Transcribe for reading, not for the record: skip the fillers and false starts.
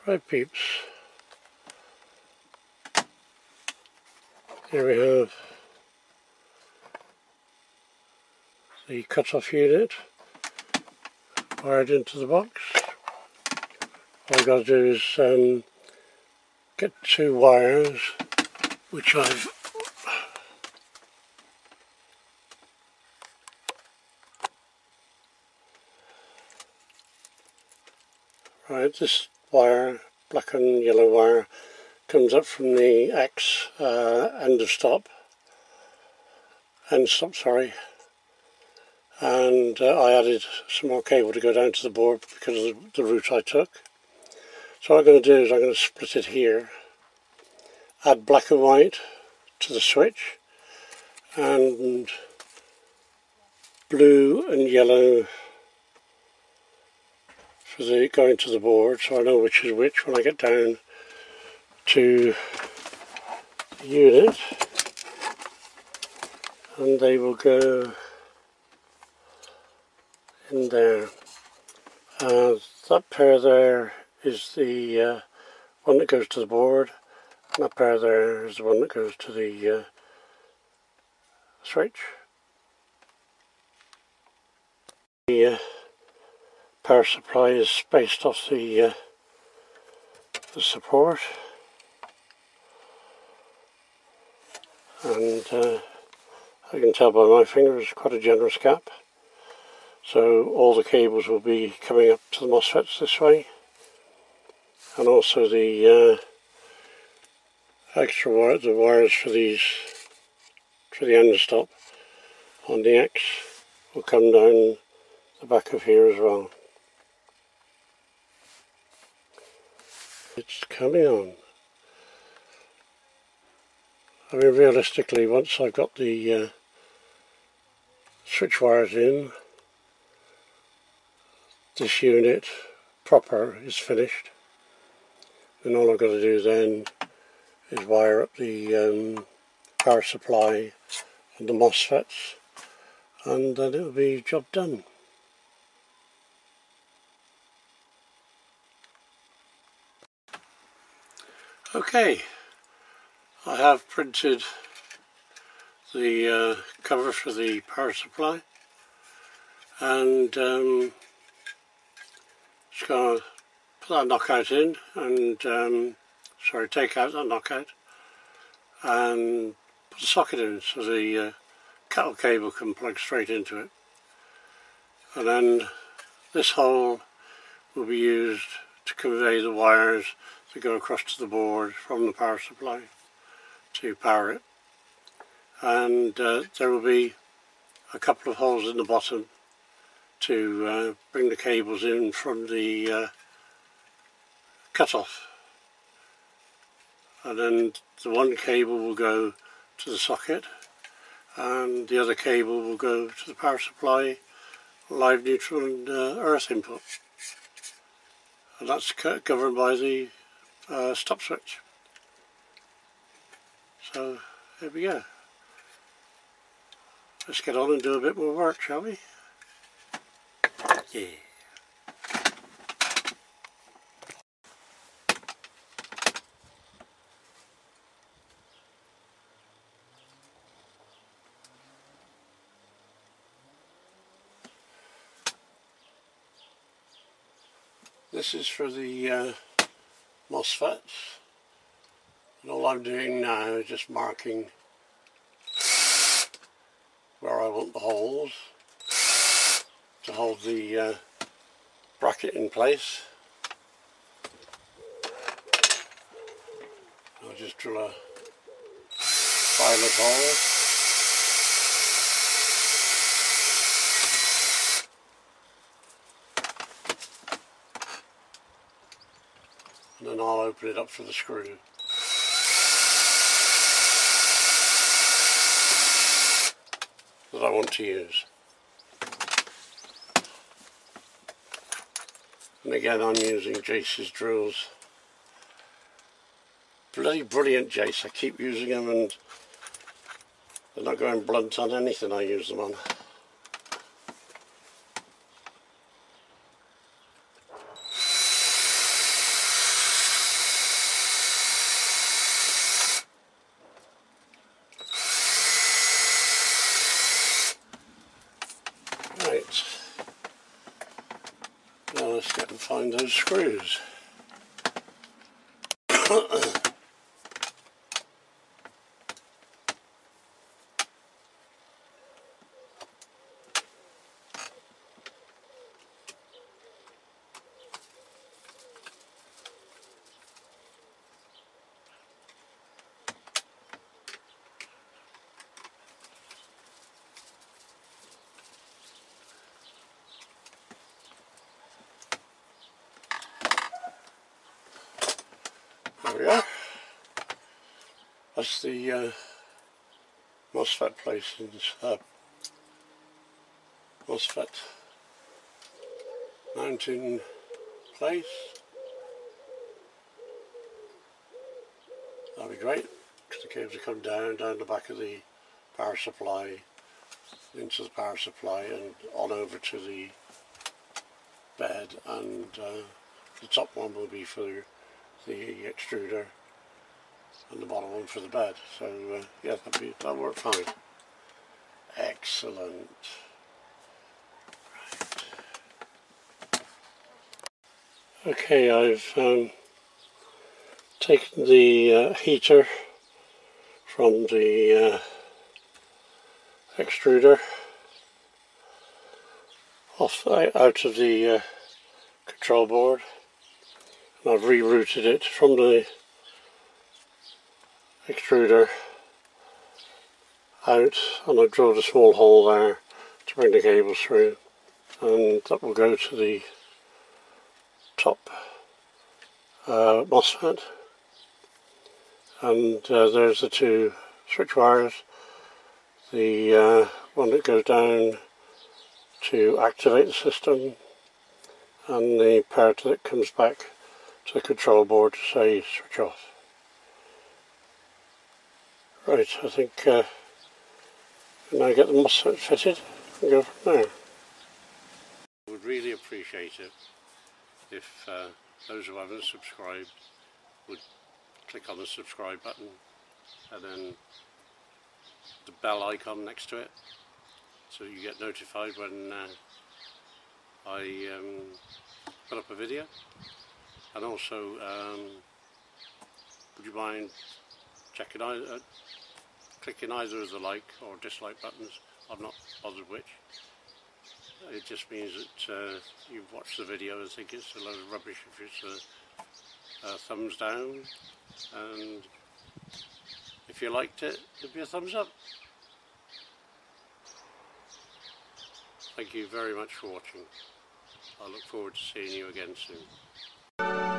Right peeps, here we have the cut-off unit wired into the box. All I've got to do is get two wires which I've this wire, black and yellow wire, comes up from the X end stop, and I added some more cable to go down to the board because of the route I took. So what I'm going to do is I'm going to split it here, add black and white to the switch, and blue and yellow for the going to the board, so I know which is which when I get down to the unit, and they will go in there. That pair there is the one that goes to the board, and that pair there is the one that goes to the switch. The power supply is spaced off the support, and I can tell by my finger it's quite a generous gap, so all the cables will be coming up to the MOSFETs this way, and also the extra wire, the wires for these, for the end stop on the X, will come down the back of here as well. It's coming on. I mean, realistically, once I've got the switch wires in, this unit proper is finished, and all I've got to do then is wire up the power supply and the MOSFETs, and then it'll be job done. Okay, I have printed the cover for the power supply, and just going to put that knockout in, and take out that knockout and put the socket in so the kettle cable can plug straight into it, and then this hole will be used to convey the wires to go across to the board from the power supply to power it, and there will be a couple of holes in the bottom to bring the cables in from the cut-off, and then the one cable will go to the socket and the other cable will go to the power supply, live, neutral and earth input, and that's governed by the stop switch. So there we go. Let's get on and do a bit more work, shall we? Yeah. This is for the MOSFETs, and all I'm doing now is just marking where I want the holes to hold the bracket in place. I'll just drill a violet hole. and then I'll open it up for the screw. That I want to use. And again, I'm using Jace's drills. Bloody brilliant Jace. I keep using them and they're not going blunt on anything I use them on. Right, now let's get and find those screws. There we are. That's the MOSFET placings, MOSFET mounting place. That'll be great, because the cables will come down the back of the power supply, into the power supply and on over to the bed, and the top one will be for the extruder and the bottom one for the bed. So yeah, that'll work fine. Excellent. Right. Okay, I've taken the heater from the extruder out of the control board, and I've rerouted it from the extruder out, and I've drilled a small hole there to bring the cable through, and that will go to the top MOSFET. And there's the two switch wires, the one that goes down to activate the system, and the part that comes back to the control board to say switch off. Right, I think now get the MOSFET fitted and go from there. I would really appreciate it if those who haven't subscribed would click on the subscribe button and then the bell icon next to it, so you get notified when I put up a video. And also, would you mind checking clicking either of the like or dislike buttons? I'm not bothered which. It just means that you've watched the video and think it's a load of rubbish if it's a thumbs down, and if you liked it, it'd be a thumbs up. Thank you very much for watching. I look forward to seeing you again soon.